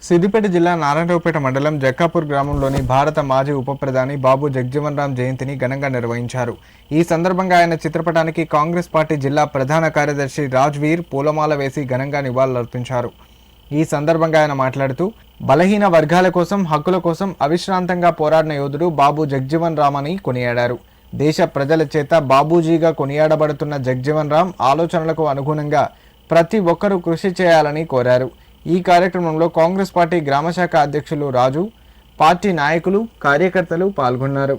సిద్దిపేట జిల్లా నారాయణరావుపేట మండలం జక్కాపూర్ గ్రామంలోని భారత మాజీ ఉప ప్రధాని బాబు జగజ్జీవన్ రామ్ జయంతిని ఘనంగా నిర్వహించారు. ఈ సందర్భంగా ఆయన చిత్రపటానికి కాంగ్రెస్ పార్టీ జిల్లా ప్రధాన కార్యదర్శి రాజ్వీర్ పూలమాల వేసి ఘనంగా నివాళులర్పించారు. ఈ సందర్భంగా ఆయన మాట్లాడుతూ బలహీన వర్గాల కోసం, హక్కుల కోసం అవిశ్రాంతంగా పోరాడిన యోధుడు బాబు జగజ్జీవన్ రామ్ అని కొనియాడారు. దేశ ప్రజల చేత బాబూజీగా కొనియాడబడుతున్న జగజ్జీవన్ రామ్ ఆలోచనలకు అనుగుణంగా ప్రతి ఒక్కరూ కృషి చేయాలని కోరారు. ఈ కార్యక్రమంలో కాంగ్రెస్ పార్టీ గ్రామశాఖ అధ్యక్షులు రాజు, పార్టీ నాయకులు, కార్యకర్తలు పాల్గొన్నారు.